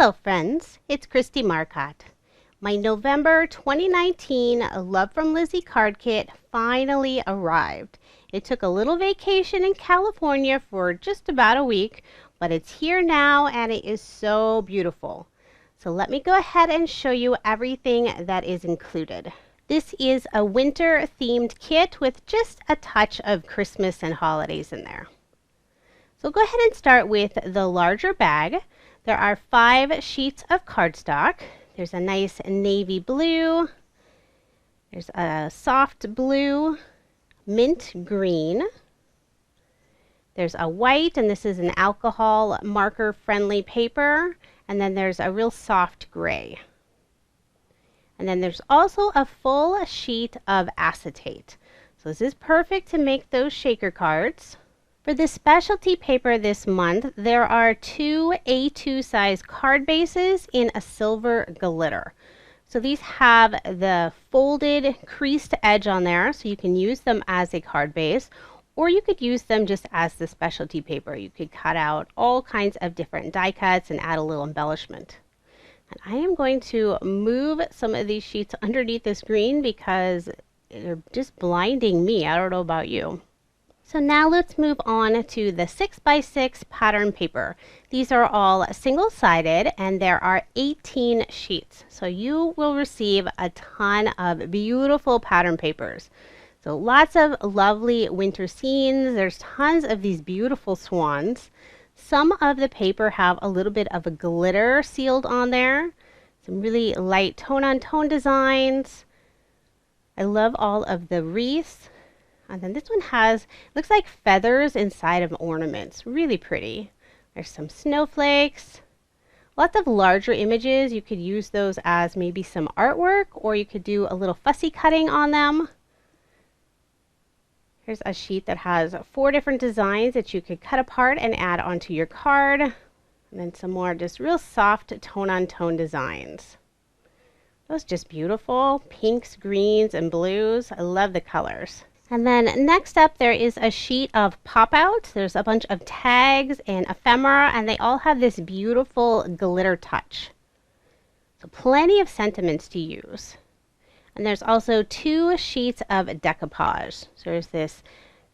Hello friends, it's Kristie Marcotte. My November 2019 Love From Lizi card kit finally arrived. It took a little vacation in California for just about a week, but it's here now and it is so beautiful. So let me go ahead and show you everything that is included. This is a winter themed kit with just a touch of Christmas and holidays in there. So go ahead and start with the larger bag. There are 5 sheets of cardstock. There's a nice navy blue. There's a soft blue, mint green. There's a white, and this is an alcohol marker friendly paper. And then there's a real soft gray. And then there's also a full sheet of acetate. So this is perfect to make those shaker cards. For this specialty paper this month, there are 2 A2 size card bases in a silver glitter. So these have the folded creased edge on there, so you can use them as a card base, or you could use them just as the specialty paper. You could cut out all kinds of different die cuts and add a little embellishment. And I am going to move some of these sheets underneath this green because they're just blinding me. I don't know about you. So now let's move on to the 6x6 pattern paper. These are all single-sided and there are 18 sheets. So you will receive a ton of beautiful pattern papers. So lots of lovely winter scenes. There's tons of these beautiful swans. Some of the paper have a little bit of a glitter sealed on there. Some really light tone-on-tone designs. I love all of the wreaths. And then this one has, looks like feathers inside of ornaments. Really pretty. There's some snowflakes. Lots of larger images. You could use those as maybe some artwork, or you could do a little fussy cutting on them. Here's a sheet that has 4 different designs that you could cut apart and add onto your card. And then some more just real soft tone-on-tone designs. Those just beautiful. Pinks, greens, and blues. I love the colors. And then next up there is a sheet of pop-outs. There's a bunch of tags and ephemera, and they all have this beautiful glitter touch. So plenty of sentiments to use. And there's also 2 sheets of decoupage. So there's this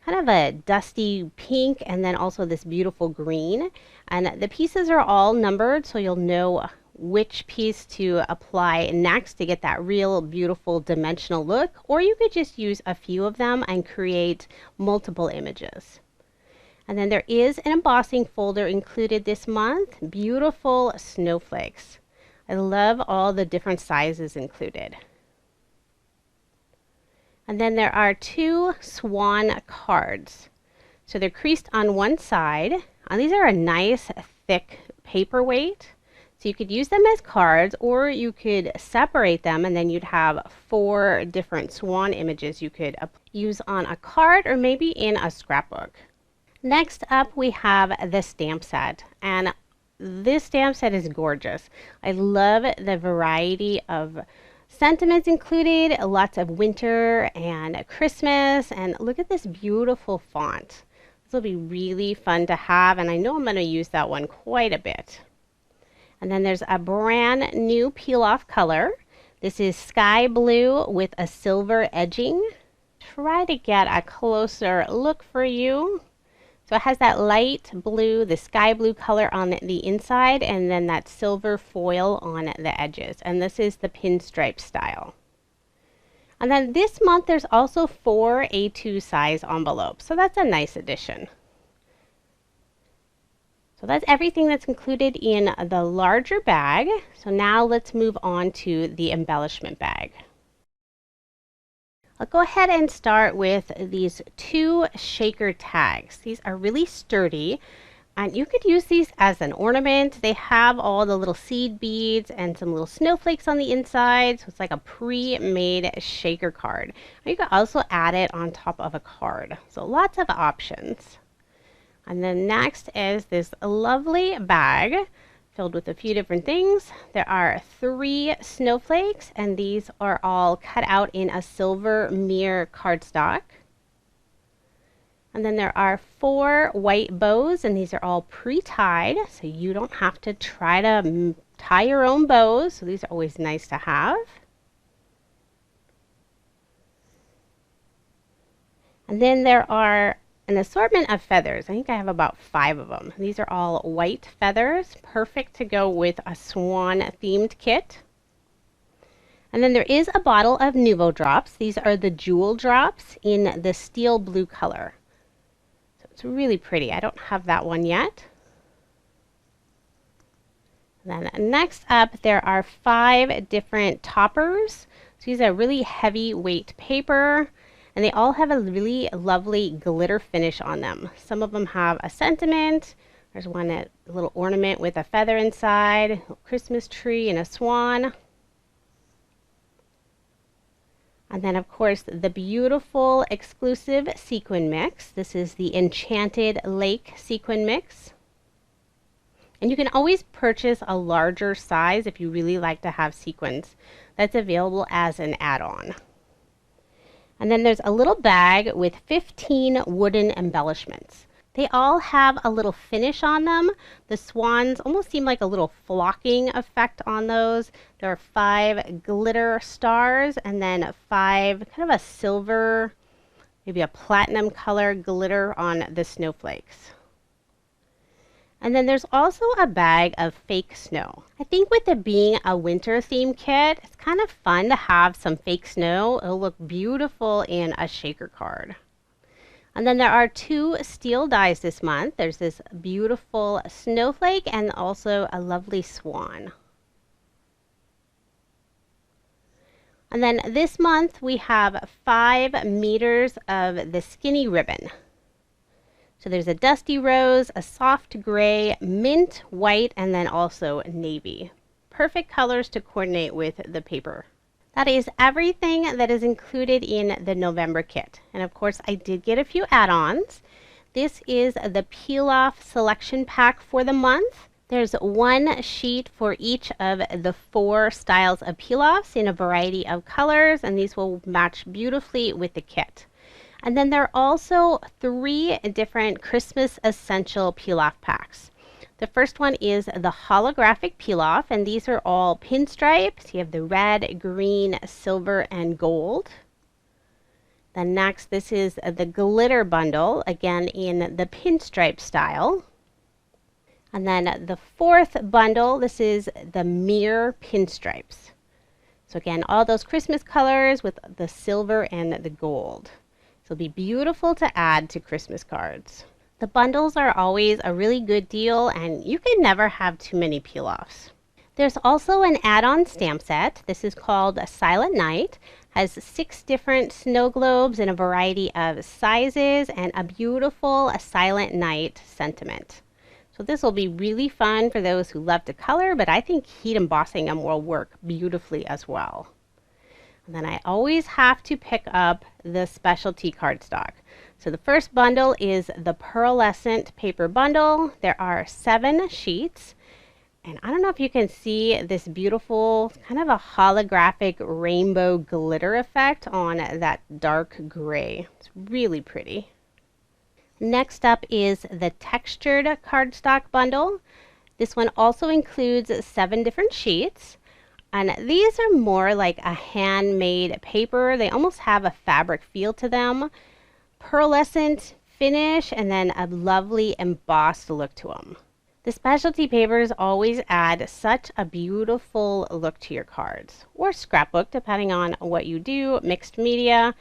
kind of a dusty pink and then also this beautiful green. And the pieces are all numbered, so you'll know which piece to apply next to get that real beautiful dimensional look, or you could just use a few of them and create multiple images. And then there is an embossing folder included this month. Beautiful snowflakes. I love all the different sizes included. And then there are 2 swan cards. So they're creased on one side. And these are a nice thick paperweight. So you could use them as cards, or you could separate them and then you'd have 4 different swan images you could use on a card or maybe in a scrapbook. Next up we have the stamp set, and this stamp set is gorgeous. I love the variety of sentiments included, lots of winter and Christmas, and look at this beautiful font. This will be really fun to have, and I know I'm going to use that one quite a bit. And then there's a brand new peel-off color. This is sky blue with a silver edging. Try to get a closer look for you. So it has that light blue, the sky blue color on the inside, and then that silver foil on the edges. And this is the pinstripe style. And then this month there's also 4 A2 size envelopes. So that's a nice addition. So that's everything that's included in the larger bag. So now let's move on to the embellishment bag. I'll go ahead and start with these 2 shaker tags. These are really sturdy, and you could use these as an ornament. They have all the little seed beads and some little snowflakes on the inside, so it's like a pre-made shaker card. You could also add it on top of a card. So lots of options. And then next is this lovely bag filled with a few different things. There are 3 snowflakes, and these are all cut out in a silver mirror cardstock. And then there are 4 white bows, and these are all pre-tied, so you don't have to try to tie your own bows, so these are always nice to have. And then there are an assortment of feathers. I think I have about 5 of them. These are all white feathers, perfect to go with a swan themed kit. And then there is a bottle of Nuvo drops. These are the jewel drops in the steel blue color. So it's really pretty. I don't have that one yet. Then next up, there are 5 different toppers. So these are really heavyweight paper, and they all have a really lovely glitter finish on them. Some of them have a sentiment. There's one, a little ornament with a feather inside, a Christmas tree and a swan. And then, of course, the beautiful exclusive sequin mix. This is the Enchanted Lake sequin mix. And you can always purchase a larger size if you really like to have sequins. That's available as an add-on. And then there's a little bag with 15 wooden embellishments. They all have a little finish on them. The swans almost seem like a little flocking effect on those. There are 5 glitter stars and then 5 kind of a silver, maybe a platinum color glitter on the snowflakes. And then there's also a bag of fake snow. I think with it being a winter theme kit, it's kind of fun to have some fake snow. It'll look beautiful in a shaker card. And then there are 2 steel dies this month. There's this beautiful snowflake and also a lovely swan. And then this month we have 5 meters of the skinny ribbon. So there's a dusty rose, a soft gray, mint, white, and then also navy. Perfect colors to coordinate with the paper. That is everything that is included in the November kit. And of course, I did get a few add-ons. This is the peel-off selection pack for the month. There's 1 sheet for each of the 4 styles of peel-offs in a variety of colors, and these will match beautifully with the kit. And then there are also 3 different Christmas essential peel-off packs. The first one is the holographic peel-off, and these are all pinstripes. You have the red, green, silver, and gold. Then next, this is the glitter bundle, again in the pinstripe style. And then the 4th bundle, this is the mirror pinstripes. So again, all those Christmas colors with the silver and the gold. So it'll be beautiful to add to Christmas cards. The bundles are always a really good deal, and you can never have too many peel-offs. There's also an add-on stamp set. This is called a Silent Night. Has 6 different snow globes in a variety of sizes and a beautiful Silent Night sentiment. So this will be really fun for those who love to color, but I think heat embossing them will work beautifully as well. And then I always have to pick up the specialty cardstock. So the first bundle is the pearlescent paper bundle. There are 7 sheets. And I don't know if you can see this beautiful kind of a holographic rainbow glitter effect on that dark gray. It's really pretty. Next up is the textured cardstock bundle. This one also includes 7 different sheets. And these are more like a handmade paper. They almost have a fabric feel to them. Pearlescent finish and then a lovely embossed look to them. The specialty papers always add such a beautiful look to your cards, or scrapbook depending on what you do, mixed media.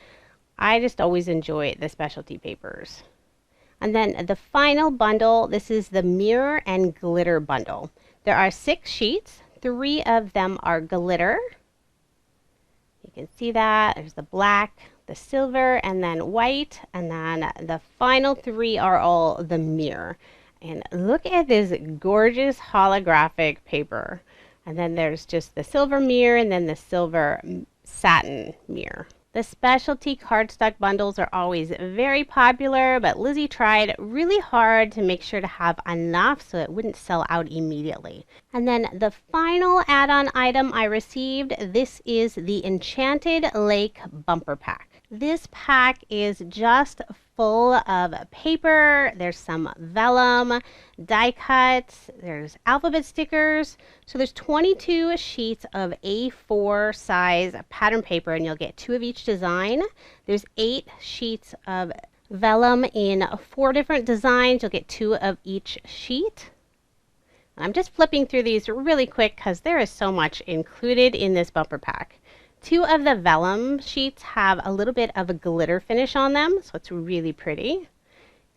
I just always enjoy the specialty papers. And then the final bundle, this is the mirror and glitter bundle. There are 6 sheets. 3 of them are glitter. You can see that. There's the black, the silver, and then white. And then the final 3 are all the mirror. And look at this gorgeous holographic paper. And then there's just the silver mirror and then the silver satin mirror. The specialty cardstock bundles are always very popular, but Lizi tried really hard to make sure to have enough so it wouldn't sell out immediately. And then the final add-on item I received, this is the Enchanted Lake bumper pack. This pack is just full of paper. There's some vellum, die cuts, there's alphabet stickers. So there's 22 sheets of A4 size pattern paper, and you'll get 2 of each design. There's 8 sheets of vellum in 4 different designs. You'll get 2 of each sheet. I'm just flipping through these really quick because there is so much included in this bumper pack. 2 of the vellum sheets have a little bit of a glitter finish on them, so it's really pretty.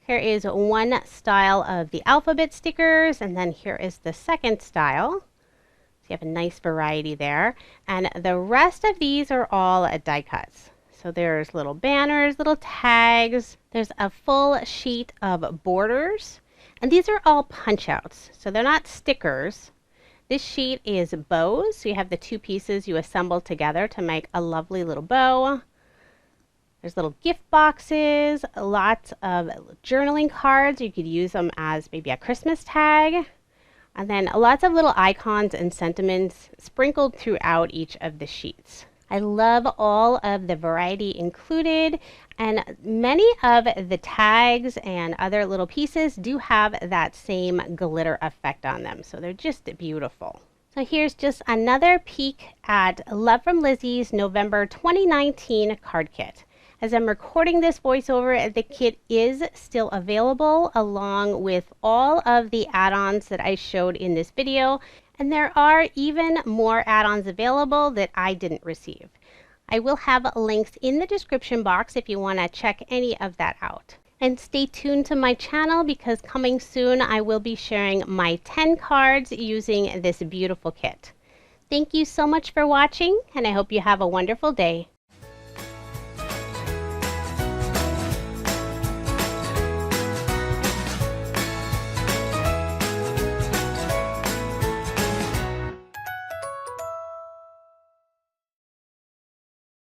Here is one style of the alphabet stickers, and then here is the second style. So you have a nice variety there. And the rest of these are all die cuts. So there's little banners, little tags. There's a full sheet of borders. And these are all punch outs, so they're not stickers. This sheet is bows, so you have the 2 pieces you assemble together to make a lovely little bow. There's little gift boxes, lots of journaling cards. You could use them as maybe a Christmas tag. And then lots of little icons and sentiments sprinkled throughout each of the sheets. I love all of the variety included, and many of the tags and other little pieces do have that same glitter effect on them, so they're just beautiful. So here's just another peek at Love from Lizi's November 2019 card kit. As I'm recording this voiceover, the kit is still available along with all of the add-ons that I showed in this video. And there are even more add-ons available that I didn't receive. I will have links in the description box if you want to check any of that out. And stay tuned to my channel because coming soon I will be sharing my 10 cards using this beautiful kit. Thank you so much for watching, and I hope you have a wonderful day.